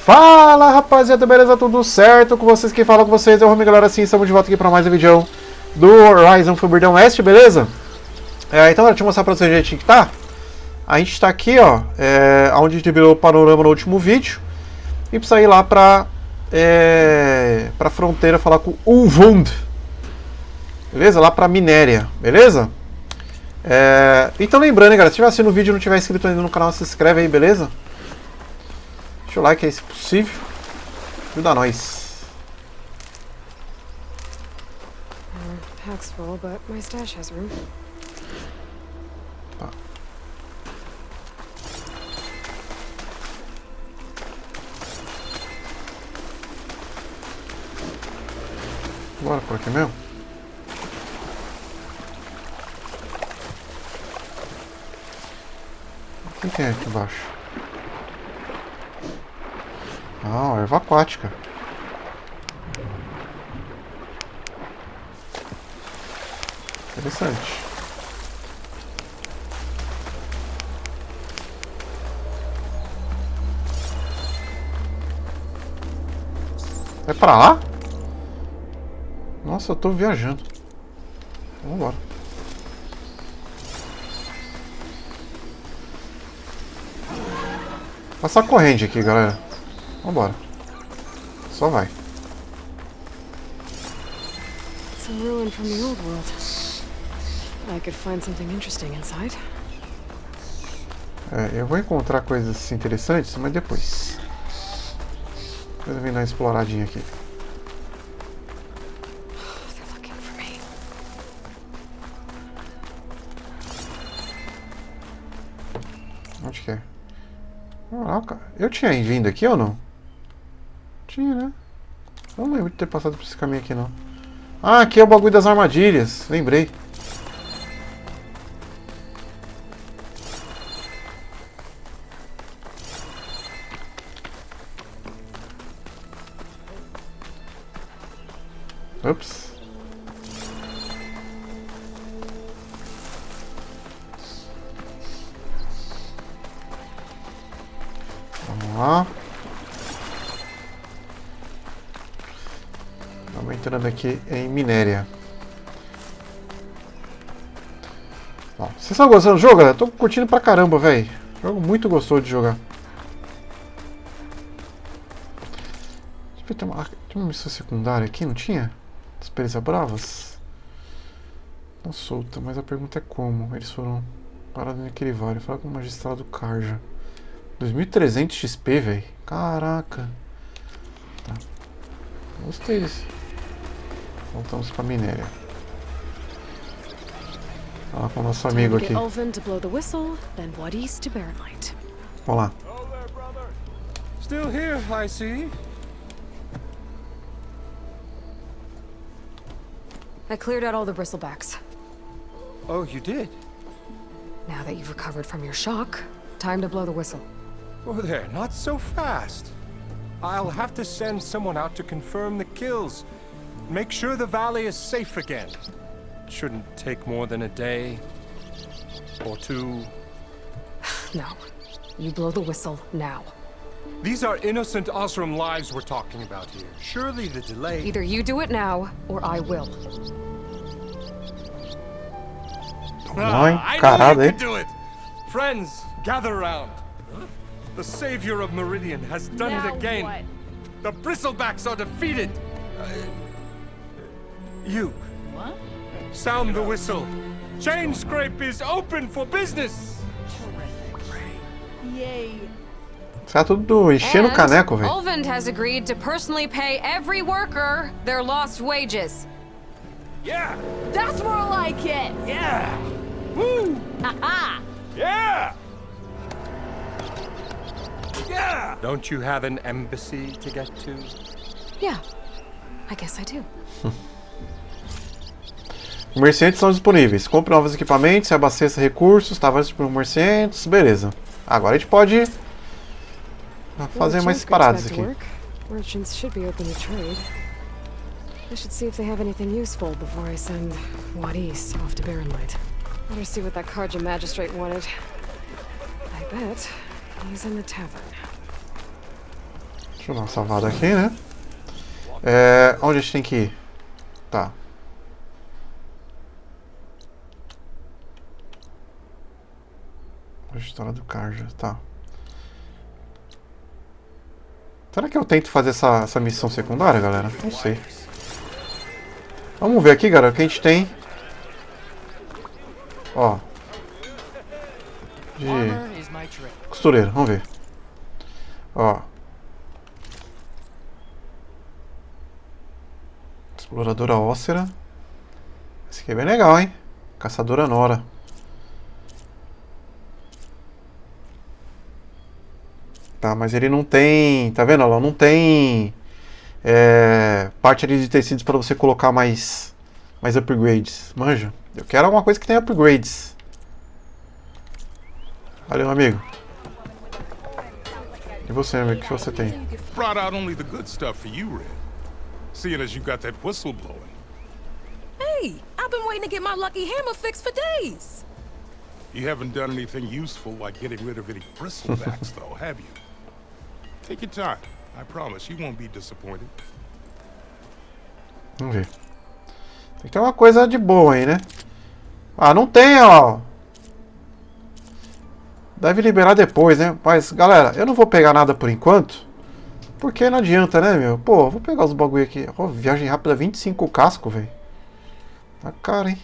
Fala rapaziada, beleza? Tudo certo com vocês? Quem fala com vocês é o Rumi, galera. Sim, estamos de volta aqui para mais um vídeo do Horizon Forbidden West, beleza? Então, deixa eu mostrar para vocês o jeitinho que tá. A gente tá aqui, ó, onde a gente virou o panorama no último vídeo. E precisa ir lá pra fronteira falar com o Junte-se, beleza? Lá pra Minéria, beleza? Então lembrando, hein, galera, se estiver assistindo o vídeo e não tiver inscrito ainda no canal, se inscreve aí, beleza? Deixa o like aí se possível. Ajuda nós. Pack's full, but my stash has room. Tá. Bora por aqui mesmo? O que tem aqui embaixo? Ah, erva aquática. Interessante. É pra lá? Nossa, eu tô viajando. Vamos embora. Passa a corrente aqui, galera. Vambora. Só vai. It's a ruin from the old world. I could find something interesting inside. Eu vou encontrar coisas interessantes, mas depois. Depois eu venho dar uma exploradinha aqui. They're looking for me. Onde que é? Caraca, eu tinha vindo aqui ou não? Tinha, né? Eu não lembro de ter passado por esse caminho aqui, não. Ah, aqui é o bagulho das armadilhas. Lembrei. Ups. Vamos lá. Estamos entrando aqui em Minéria. Bom, vocês estão gostando do jogo, galera? Tô curtindo pra caramba, velho. Jogo muito gostoso de jogar. Deixa eu ver, tem uma missão secundária aqui, não tinha? Experiências bravas? Não solta, mas a pergunta é como. Eles foram parados naquele vale. Fala com o magistrado Carja. 2300 XP, velho. Caraca. Tá. Gostei desse. Voltamos pra Minéria. Fala com o nosso amigo aqui. Vamos lá. Still here, I see. I cleared out all the bristlebacks. Oh, you did? Now that you've recovered from your shock, time to blow the whistle. Oh, there, not so fast. I'll have to send someone out to confirm the kills. Make sure the valley is safe again. Shouldn't take more than a day or two. No, you blow the whistle now. These are innocent Osram lives we're talking about here. Surely the delay... Either you do it now, or I will. I know you can do it! Friends, gather round. The savior of Meridian has done it again. What? The bristlebacks are defeated. You. What? Sound the whistle. Chain Scrape is open for business. Yay. Tá tudo enchendo o caneco, velho. Ulvund has agreed to personally pay every worker their lost wages. Yeah. That's more like it. Yeah. Woo. Haha. Yeah. Yeah. Don't you have an embassy to get to? Yeah. I guess I do. Comerciantes são disponíveis. Compre novos equipamentos, se abasteça recursos, tá vários comerciantes, beleza. Agora a gente pode fazer mais paradas aqui. Merchants should be open to trade. I should see if they have anything useful before I send Wadis off to Barrenlight. Better see what that Karja magistrate wanted. I bet he's in the tavern. Deixa eu dar uma salvada aqui, né? Onde a gente tem que ir? Tá. A história do Karja, tá. Será que eu tento fazer essa missão secundária, galera? Não sei. Vamos ver aqui, galera, o que a gente tem. Ó. De costureiro, vamos ver. Ó. Exploradora óssea. Esse aqui é bem legal, hein? Caçadora Nora. Tá, mas ele não tem... Tá vendo, Aloy? Não tem... parte ali de tecidos para você colocar mais upgrades. Manja. Eu quero alguma coisa que tenha upgrades. Valeu, amigo. E você, amigo? O que você tem? Brought out only the good stuff for you, Red. Seeing as you got that whistle blowing. Hey, I've been waiting to get my lucky hammer fixed for days. You haven't done anything useful like getting rid of any bristlebacks, though, have you? Take your time. I promise you won't be disappointed. Vamos ver. Tem que ter uma coisa de boa aí, né? Ah, não tem, ó. Deve liberar depois, né? Mas, galera, eu não vou pegar nada por enquanto. Porque não adianta, né, meu? Pô, vou pegar os bagulho aqui. Oh, viagem rápida, 25 casco, velho. Tá caro, hein?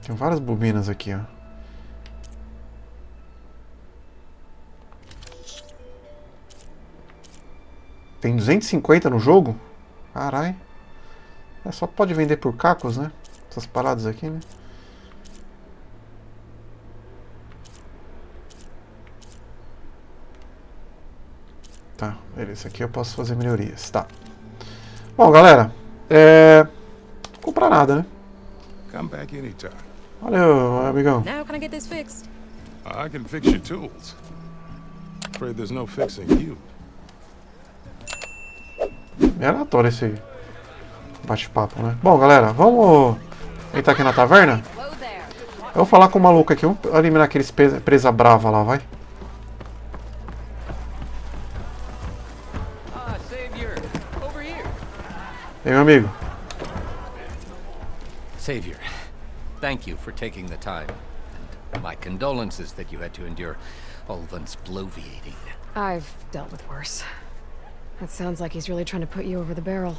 Tem várias bobinas aqui, ó. Tem 250 no jogo? Carai. Só pode vender por cacos, né? Essas paradas aqui, né? Tá, beleza. Aqui eu posso fazer melhorias. Tá. Bom, galera. Não comprar nada, né? Come back anytime. Valeu, amigão. Now can I get this fixed? I can fix your tools. Afraid there's no fixing you. É aleatório esse bate-papo, né? Bom, galera, vamos entrar aqui na taverna? Eu vou falar com o maluco aqui. Vamos eliminar aqueles presa brava lá, vai. E aí, meu amigo? Savior, thank you for taking the time. And my condolences that you had to endure Ulvan's bloviating. I've dealt with worse. That sounds like he's really trying to put you over the barrel.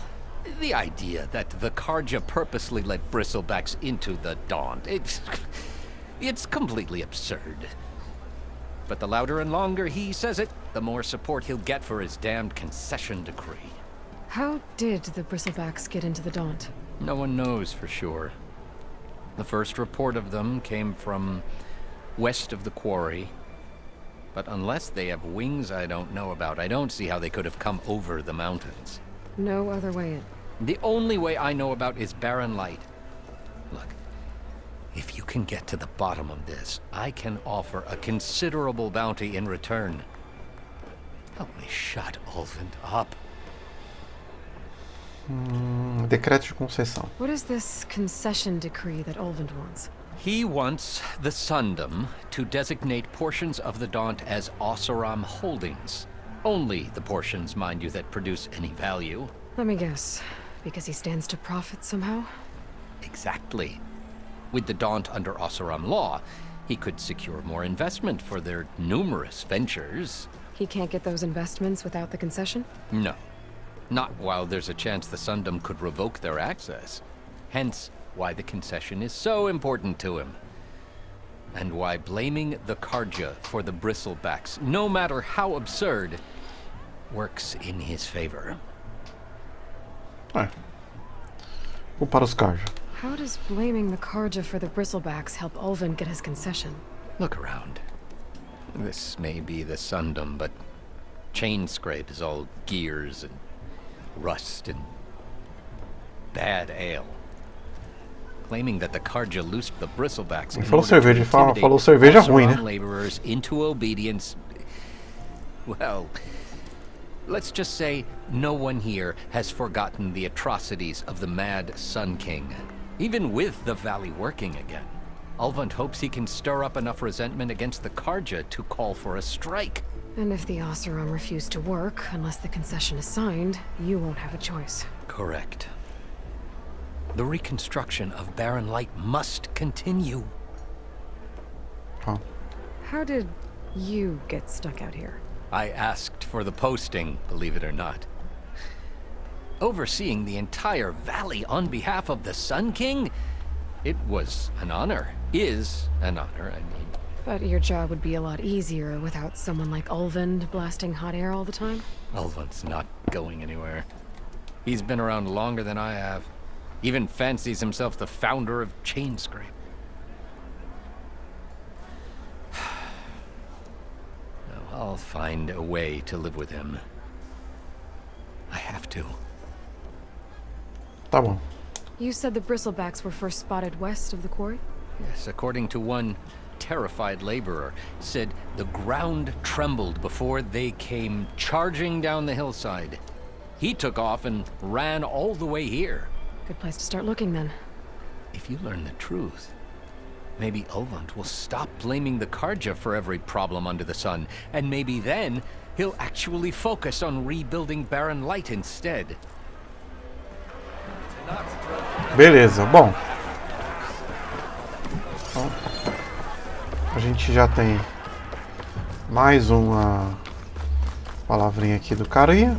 The idea that the Karja purposely let bristlebacks into the Daunt, it's completely absurd. But the louder and longer he says it, the more support he'll get for his damned concession decree. How did the bristlebacks get into the Daunt? No one knows for sure. The first report of them came from west of the quarry. But unless they have wings I don't know about, I don't see how they could have come over the mountains. No other way in. The only way I know about is barren light. Look, if you can get to the bottom of this, I can offer a considerable bounty in return. Help me shut Ulvund up. Decreto de concessão. What is this concession decree that Ulvund wants? He wants the Sundom to designate portions of the Daunt as Oseram holdings. Only the portions, mind you, that produce any value. Let me guess. Because he stands to profit somehow? Exactly. With the Daunt under Oseram law, he could secure more investment for their numerous ventures. He can't get those investments without the concession? No. Not while there's a chance the Sundom could revoke their access. Hence, why the concession is so important to him. And why blaming the Karja for the bristlebacks, no matter how absurd, works in his favor. Culpar os Karja. How does blaming the Karja for the bristlebacks help Ulvund get his concession? Look around. This may be the Sundom, but Chain Scrape is all gears and rust and bad ale. Claiming that the Karja loosed the bristlebacks in Falou order to cerveja, intimidate falou cerveja ruim, né? Oseram laborers into obedience. Well, let's just say no one here has forgotten the atrocities of the Mad Sun King. Even with the valley working again, Ulvund hopes he can stir up enough resentment against the Karja to call for a strike. And if the Oseram refuse to work, unless the concession is signed, you won't have a choice. Correct. The reconstruction of Barren Light must continue. Oh. How did you get stuck out here? I asked for the posting, believe it or not. Overseeing the entire valley on behalf of the Sun King? It was an honor. Is an honor, I mean. But your job would be a lot easier without someone like Ulvund blasting hot air all the time? Ulvund's not going anywhere. He's been around longer than I have. Even fancies himself the founder of Chainscrape. I'll find a way to live with him. I have to. Tá bom. You said the bristlebacks were first spotted west of the quarry? Yes, according to one terrified laborer, said the ground trembled before they came charging down the hillside. He took off and ran all the way here. Good place to start looking then. If you learn the truth, maybe Ulvund will stop blaming the Karja for every problem under the sun, and maybe then he'll actually focus on rebuilding Barren Light instead. Beleza, bom. Então, a gente já tem mais uma palavrinha aqui do carinha.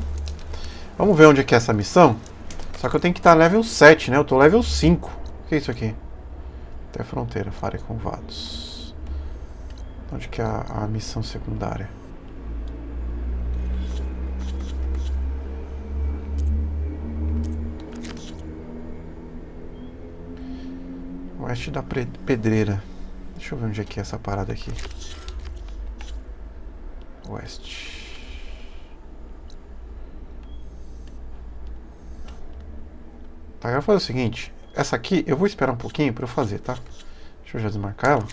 Vamos ver onde é que é essa missão. Só que eu tenho que estar level 7, né? Eu tô level 5. O que é isso aqui? Até a fronteira, fare com vados. Onde que é a missão secundária? Oeste da Pedreira. Deixa eu ver onde é que é essa parada aqui. Oeste. Tá, eu vou fazer o seguinte. Essa aqui eu vou esperar um pouquinho para eu fazer, tá? Deixa eu já desmarcar ela.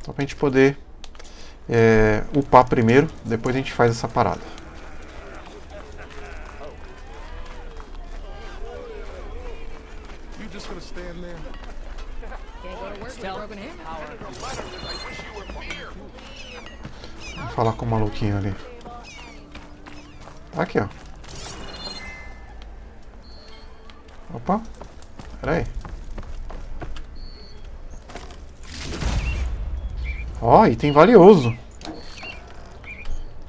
Só pra gente poder upar primeiro, depois a gente faz essa parada. Vou falar com o maluquinho ali. Tá aqui, ó. Opa, pera aí. Ó, item valioso.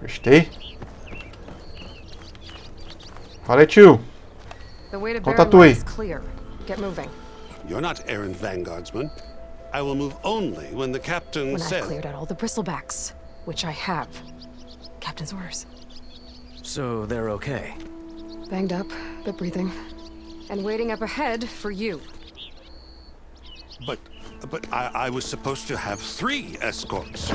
Gostei. Fala aí, tio. The way to Conta Barren tu Light aí. is clear. Get moving. You're not errant vanguardsman. I will move only when the captain When I've says... cleared out all the bristlebacks, which I have. Captain's orders. So they're okay? Banged up, but breathing. And waiting up ahead for you. But I was supposed to have 3 escorts.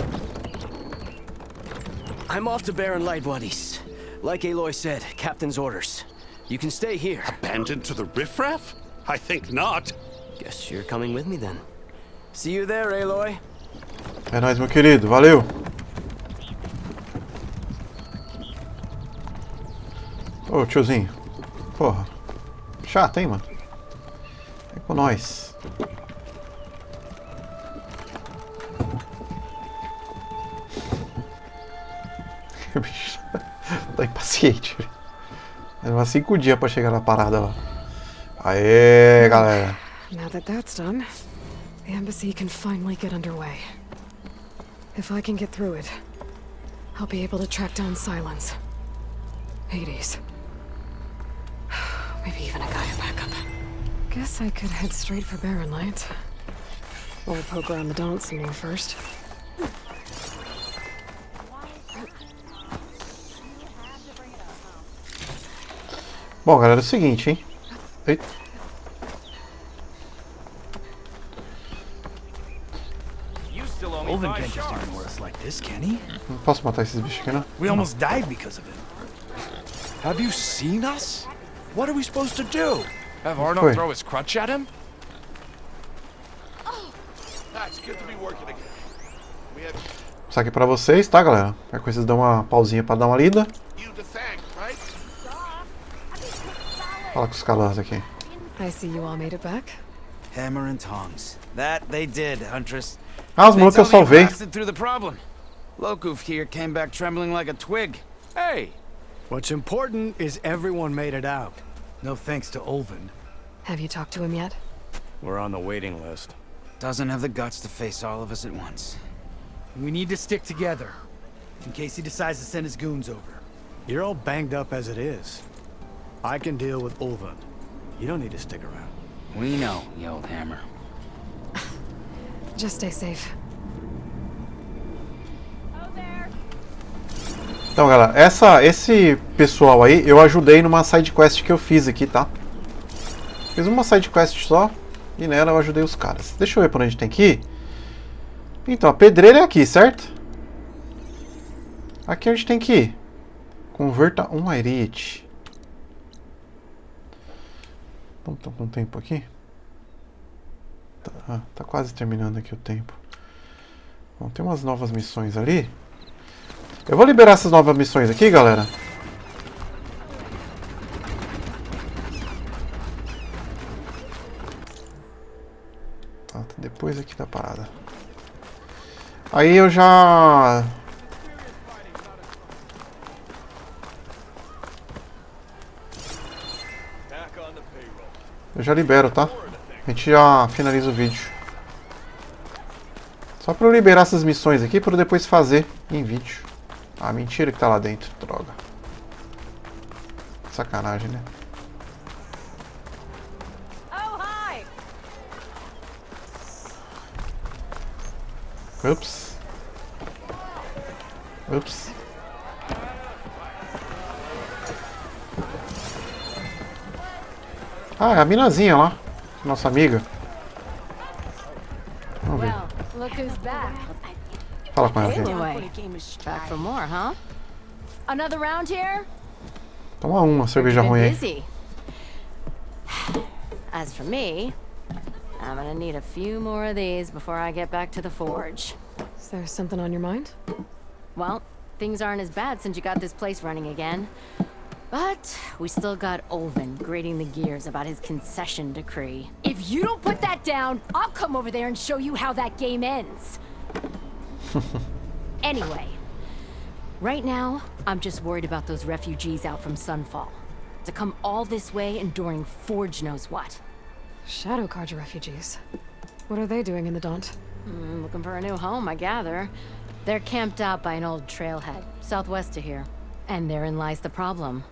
I'm off to Barren Light Wadis. Like Aloy said, captain's orders. You can stay here. Abandoned to the riffraff? I think not. Guess you're coming with me then. See you there, Aloy. É nóis, meu querido. Valeu. Ô, tiozinho. Porra. Chato, hein, mano? É com nós. O bicho tá impaciente. Leva 5 dias pra chegar na parada lá. Aê, galera. Now that that's done, the embassy can finally get underway. If I can get through it, I'll be able to track down Silence. Hades. Maybe even a Gaia backup. Guess I could head straight for Barren Light. Or poke around the Daunt some more first. Bom, galera, é o seguinte, hein? Eita. Ulvund can't just ignore us like this, can he? Não posso matar esses bichos aqui, não? We almost died because of it. Have you seen us? What are we supposed to do? Have Foi. Arnold throw his crutch at him? It's good to be working again. We have Isso aqui pra vocês, tá, galera? É coisa de dar uma pausinha pra dar uma lida. you to thank, right? Fala com os calas aqui. I see you all made it back. Hammer and tongs. That they did, Huntress. Ah, os malucos que eu They told me you salvei. blasted through the problem. Lokuf here came back trembling like a twig. Hey, What's important is everyone made it out. No thanks to Olvin. Have you talked to him yet? We're on the waiting list. Doesn't have the guts to face all of us at once. We need to stick together, in case he decides to send his goons over. You're all banged up as it is. I can deal with Olvin. You don't need to stick around. We know, you old hammer. Just stay safe. Então, galera, esse pessoal aí, eu ajudei numa side quest que eu fiz aqui, tá? Fiz uma side quest só e nela eu ajudei os caras. Deixa eu ver pra onde tem que ir. Então, a pedreira é aqui, certo? Aqui a gente tem que ir. Converta um arete. Não tô com tempo aqui? Tá quase terminando aqui o tempo. Bom, tem umas novas missões ali. Eu vou liberar essas novas missões aqui, galera. Tá depois aqui da parada. Aí eu já... Eu já libero, tá? A gente já finaliza o vídeo. Só pra eu liberar essas missões aqui, pra eu depois fazer em vídeo. Ah, mentira que tá lá dentro, droga. Sacanagem, né? Ups. Ups. Ah, é a minazinha lá. Nossa amiga. Vamos ver. Well, look who's back. Fala com ela, gente. Anyway, back for more, huh? Another round here? Toma uma cerveja Been ruim aí. busy. As for me, I'm gonna need a few more of these before I get back to the forge. Is there something on your mind? Well, things aren't as bad since you got this place running again. But we still got Olvin grating the gears about his concession decree. If you don't put that down, I'll come over there and show you how that game ends. Anyway, right now, I'm just worried about those refugees out from Sunfall. To come all this way enduring Forge knows what. Shadow Carja refugees. What are they doing in the Daunt? Looking for a new home, I gather. They're camped out by an old trailhead, southwest of here. And therein lies the problem.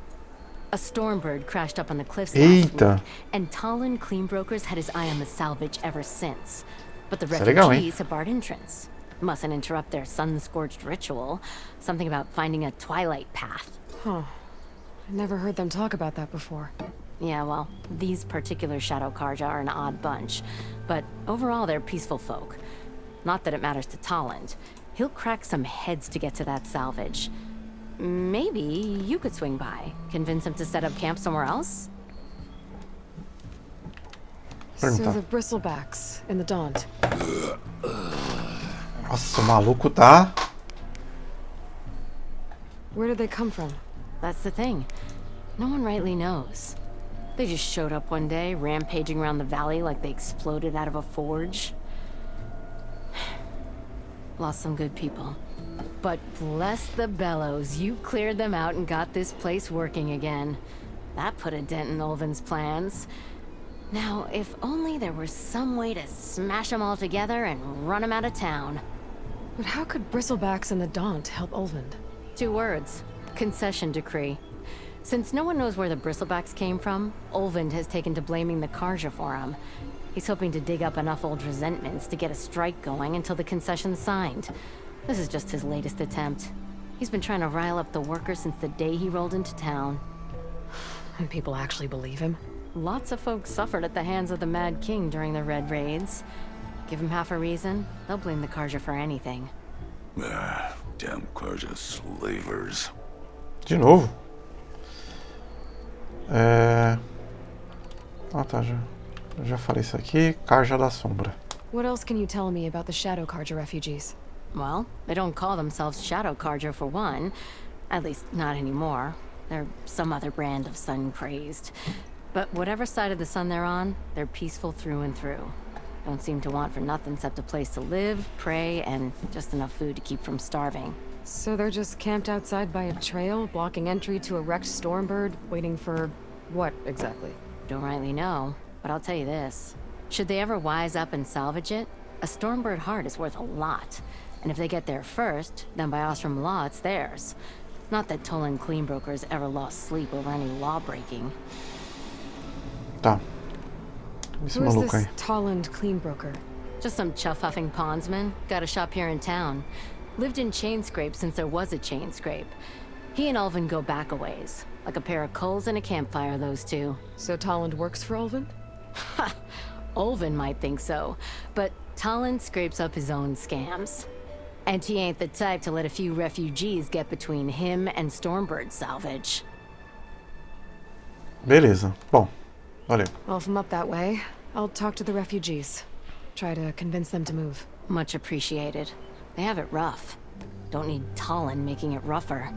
A stormbird crashed up on the cliffs last week, and Talon Cleanbrokers had his eye on the salvage ever since. But the refugees have barred entrance. Mustn't interrupt their sun-scorched ritual. Something about finding a twilight path. Huh. I never heard them talk about that before. Yeah, well, these particular Shadow Carja are an odd bunch. But overall, they're peaceful folk. Not that it matters to Talon. He'll crack some heads to get to that salvage. Maybe you could swing by. Convince him to set up camp somewhere else? So the bristlebacks in the Daunt. Nossa, o maluco tá... Where did they come from? That's the thing. No one rightly knows. They just showed up one day, rampaging around the valley like they exploded out of a forge. Lost some good people. But bless the bellows, you cleared them out and got this place working again. That put a dent in Olvin's plans. Now, if only there were some way to smash them all together and run them out of town. But how could bristlebacks in the Daunt help Olvin? 2 words. Concession decree. Since no one knows where the bristlebacks came from, Olvin has taken to blaming the Carja for him. He's hoping to dig up enough old resentments to get a strike going until the concession's signed. This is just his latest attempt. He's been trying to rile up the workers since the day he rolled into town. And people actually believe him? Lots of folks suffered at the hands of the Mad King during the Red Raids. Give him half a reason, they'll blame the Carja for anything. Ah, damn Carja slavers. De novo? Ah, tá, já falei isso aqui. Carja da Sombra. What else can you tell me about the Shadow Carja refugees? Well, they don't call themselves Shadow Carja for one. At least, not anymore. They're some other brand of sun-crazed. But whatever side of the sun they're on, they're peaceful through and through. Don't seem to want for nothing except a place to live, pray, and just enough food to keep from starving. So they're just camped outside by a trail, blocking entry to a wrecked Stormbird, waiting for what exactly? Don't rightly know, but I'll tell you this. Should they ever wise up and salvage it, a Stormbird heart is worth a lot. And if they get there first, then by Ostrom law, it's theirs. Not that Tolan cleanbrokers ever lost sleep over any law breaking. Tá. Esse Who is maluco this aí? Tolland cleanbroker? Just some chuff-huffing pondsman. Got a shop here in town. Lived in Chainscrape since there was a Chainscrape. He and Ulvin go back a ways. Like a pair of coals and a campfire, those two. So Tolland works for Ulvin? Ha! Ulvin might think so, but Tolland scrapes up his own scams. And he ain't the type to let a few refugees get between him and Stormbird salvage. Beleza. Bom, valeu. Well, if I'm up that way, I'll talk to the refugees. Try to convince them to move. Much appreciated. They have it rough. Don't need Tolland making it rougher.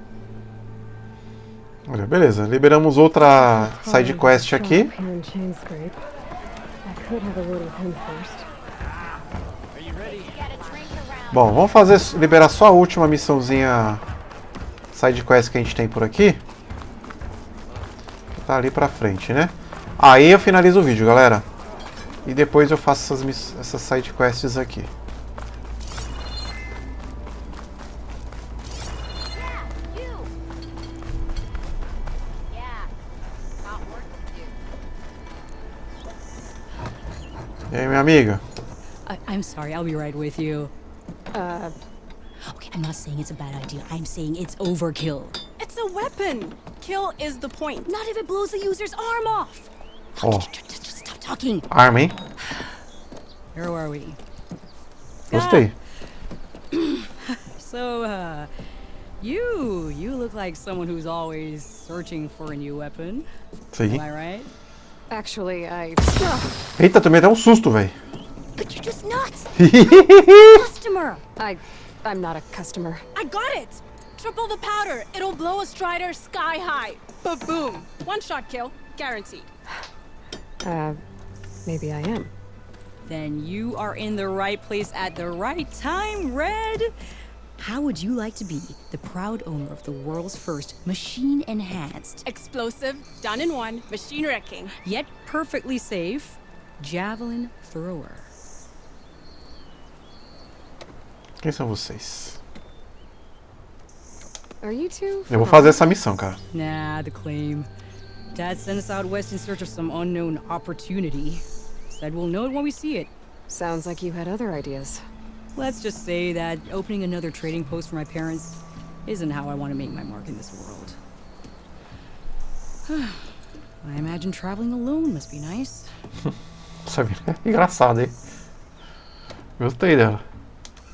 Olha, beleza. Liberamos outra side quest aqui. Bom, vamos fazer, liberar só a última missãozinha side quest que a gente tem por aqui. Tá ali pra frente, né? Aí eu finalizo o vídeo, galera. E depois eu faço essas side quests aqui. E aí, minha amiga? I'm sorry, I'll be right with you. Okay, I'm not saying it's a bad idea. I'm saying it's overkill. It's a weapon. Kill is the point. Not if it blows the user's arm off. Oh. Just stop talking. Arma, hein? Where are we? Gostei. So, you look like someone who's always searching for a new weapon. Sim. Am I right? Actually, Eita, tomei até um susto, velho. But you're just nuts. Customer. I'm not a customer. I got it. Triple the powder. It'll blow a Strider sky high. Ba-boom. One shot kill. Guaranteed. Maybe I am. Then you are in the right place at the right time, Red. How would you like to be the proud owner of the world's first machine-enhanced, explosive, done in one, machine wrecking, yet perfectly safe, javelin thrower? Quem são vocês? Are you two? Eu vou fazer essa missão, cara. Nah, the claim. Dad sent us out west in search of some unknown opportunity. Said we'll know it when we see it. Sounds like you had other ideas. Let's just say that opening another trading post for my parents isn't how I want to make my mark in this world. I imagine traveling alone must be nice. Essa mina é engraçada, hein? Gostei dela.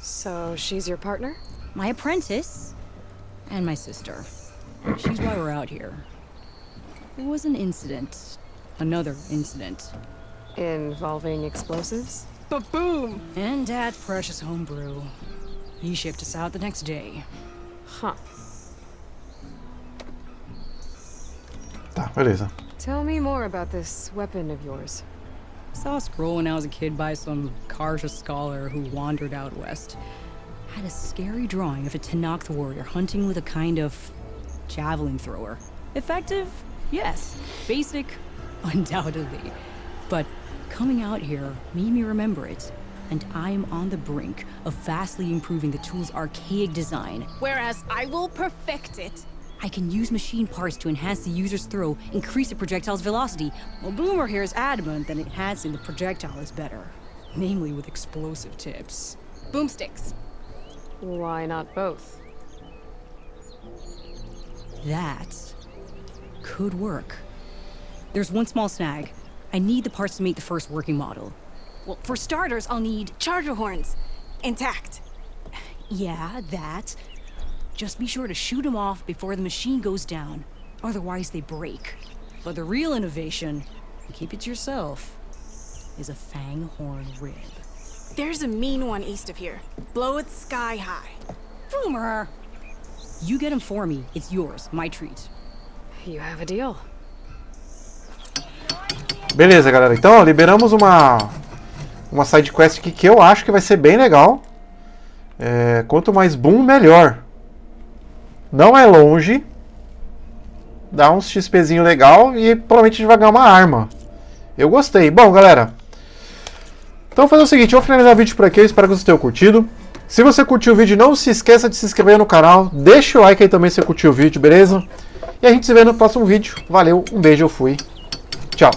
So, she's your partner? My apprentice and my sister. She's why we're out here. There was an incident. Another incident. Involving explosives? Ba-boom! And Dad's precious homebrew. He shipped us out the next day. Huh. Tá, beleza. Tell me more about this weapon of yours. Saw a scroll when I was a kid by some Karja scholar who wandered out west. Had a scary drawing of a Tenakth warrior hunting with a kind of javelin thrower. Effective? Yes. Basic? Undoubtedly. But coming out here made me remember it. And I'm on the brink of vastly improving the tool's archaic design. Whereas I will perfect it. I can use machine parts to enhance the user's throw, increase the projectile's velocity. Well, Boomer here is adamant that enhancing the projectile is better. Namely with explosive tips. Boomsticks. Why not both? That could work. There's one small snag. I need the parts to make the first working model. Well, for starters, I'll need charger horns. Intact. Yeah, that. Just be sure to shoot them off before the machine goes down. Otherwise, they break. But the real innovation, and keep it to yourself, is a fang horn rib. There's a mean one east of here. Blow it sky high. Boomer! You get him for me. It's yours. My treat. You have a deal. Beleza, galera. Então, ó, liberamos uma side quest aqui que eu acho que vai ser bem legal. Quanto mais boom, melhor. Não é longe. Dá uns XPzinho legal e provavelmente a gente vai ganhar uma arma. Eu gostei. Bom, galera. Então vou fazer o seguinte, eu vou finalizar o vídeo por aqui. Eu espero que vocês tenham curtido. Se você curtiu o vídeo, não se esqueça de se inscrever no canal. Deixa o like aí também se você curtiu o vídeo, beleza? E a gente se vê no próximo vídeo. Valeu, um beijo, eu fui. Tchau.